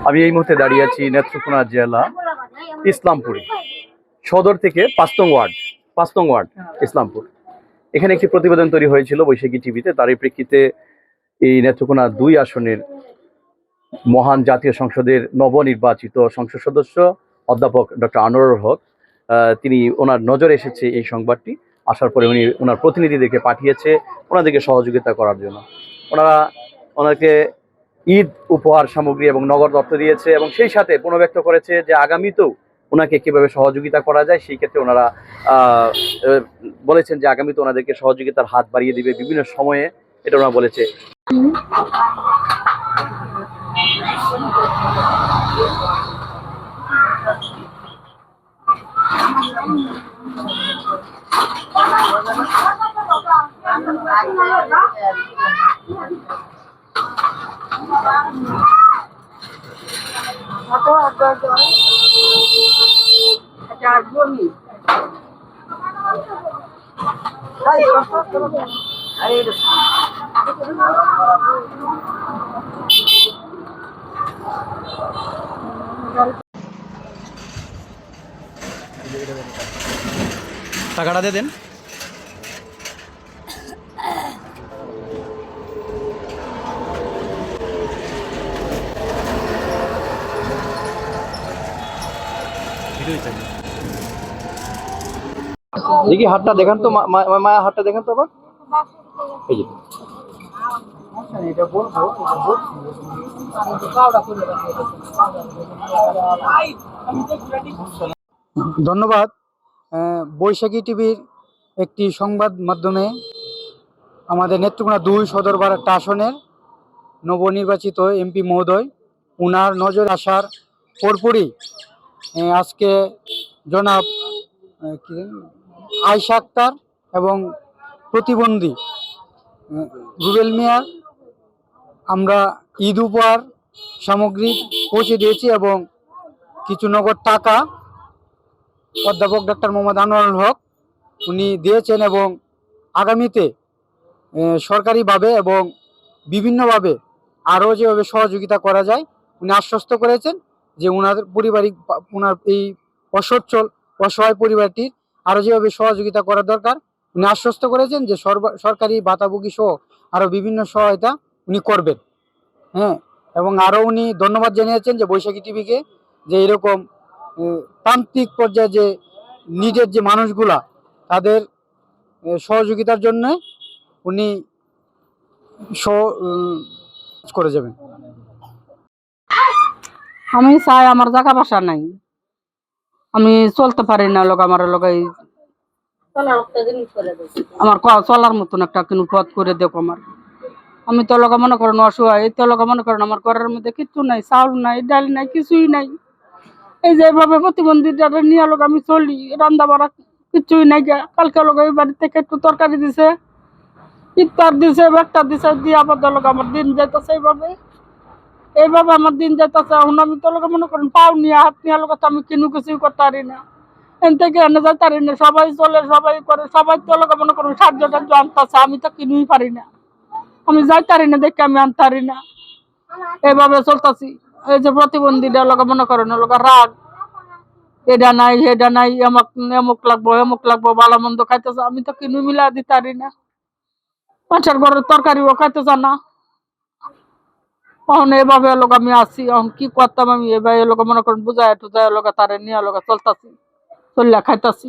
আমি এই মুহূর্তে দাঁড়িয়ে আছি নেত্রকোনা জেলা ইসলামপুরে, সদর থেকে ৫ নং ওয়ার্ড ইসলামপুর। এখানে একটি প্রতিবেদন তৈরি হয়েছিল বৈশাখী টিভিতে। তারই প্রেক্ষিতে এই নেত্রকোনা ২ আসনের মহান জাতীয় সংসদের নবনির্বাচিত সংসদ সদস্য অধ্যাপক ডক্টর আনোয়ারুল হক, তিনি ওনার নজরে এসেছে এই সংবাদটি। আসার পরে উনি ওনার প্রতিনিধিদেরকে পাঠিয়েছে ওনাদেরকে সহযোগিতা করার জন্য। ওনাকে ঈদ উপহার সামগ্রী এবং নগদ অর্থ দিয়েছে এবং সেই সাথে পুনর্ব্যক্ত করেছে যে আগামীতেও ওনাকে কিভাবে সহযোগিতা করা যায়। সেই ক্ষেত্রে ওনারা বলেছেন যে আগামীতে ওনাদেরকে সহযোগিতার হাত বাড়িয়ে দিবে বিভিন্ন সময়ে, এটা ওনারা বলেছে। টাকাটা দিয়ে দেন। দেখি হাতটা দেখান তো, মায়া হাতটা দেখান তো আবার। এই যে ধন্যবাদ। বৈশাখী টিভির একটি সংবাদ মাধ্যমে আমাদের নেত্রকোনা ২ সদর বারাট্টা আসনের নবনির্বাচিত এমপি মহোদয়, উনার নজর আসার পরপরই আজকে জনাব আয়েশা আক্তার এবং প্রতিবন্ধী রুবেল মিয়ার আমরা ঈদ উপহার সামগ্রী পৌঁছে দিয়েছি এবং কিছু নগদ টাকা অধ্যাপক ডক্টর মোহাম্মদ আনোয়ারুল হক উনি দিয়েছেন এবং আগামীতে সরকারিভাবে এবং বিভিন্নভাবে আরও যেভাবে সহযোগিতা করা যায় উনি আশ্বস্ত করেছেন যে ওনার এই অসচ্ছল অসহায় পরিবারটির আরও যেভাবে সহযোগিতা করা দরকার উনি আশ্বস্ত করেছেন যে সরকারি ভাতাভোগী সহ আরও বিভিন্ন সহায়তা উনি করবেন। হ্যাঁ, এবং আরও উনি ধন্যবাদ জানিয়েছেন যে বৈশাখী টিভিকে, যে এরকম প্রান্তিক পর্যায়ে যে নিজের যে মানুষগুলা তাদের সহযোগিতার জন্য উনি করে যাবেন। আমি চাই, আমার জায়গা বাসা নাই, আমি চলতে পারি না, আমার চলার মতন একটা কোনো পথ করে দেখো আমার। আমি তো মনে করেন অসহায়, এই তো মনে করেন আমার ঘরের মধ্যে কিচ্ছু নাই, চাউল নাই, ডাল নাই, কিছুই নাই। এই যে এইভাবে প্রতিবন্ধী নিয়ে আমি চলি, রান্না বাড়া কিছুই নাই। কালকে এই বাড়ি থেকে একটু তরকারি দিছে, ইফতার দিছে, ব্যাগটা দিছে, দিয়ে আবার আমার দিন যাইতেছে এইভাবে আমার দিন যাইতেছে। এখন আমি তো মনে করেন পাও নিয়ে হাত নিয়ে তো আমি কিনু কিছুই করতে পারি না, এন থেকে এনে যাইতে পারি না। সবাই চলে, সবাই করে, সবাই তো মনে করেন সাহায্য টাহ্য আনতেছে, আমি তো কিনুই পারি না, আমি যাইতে পারি না, দেখে আমি আনতে পারি না, এইভাবে চলতেছি। এই যে প্রতিবন্ধীটা মনে করেন রাগ, এটা নাই সেটা নাই, এমুক লাগবো ভালো মন্দ খাইতেছে, আমি তো কিনু মিলা দিতে পারি না। মানুষের ঘরের তরকারিও খাইতেছে না। এখন এভাবে আমি আছি, এখন কি করতাম আমি? এভাবে মনে করেন বুঝায় টুজায় তারে নিয়ে চলতেছি, চলিয়া খাইতেছি।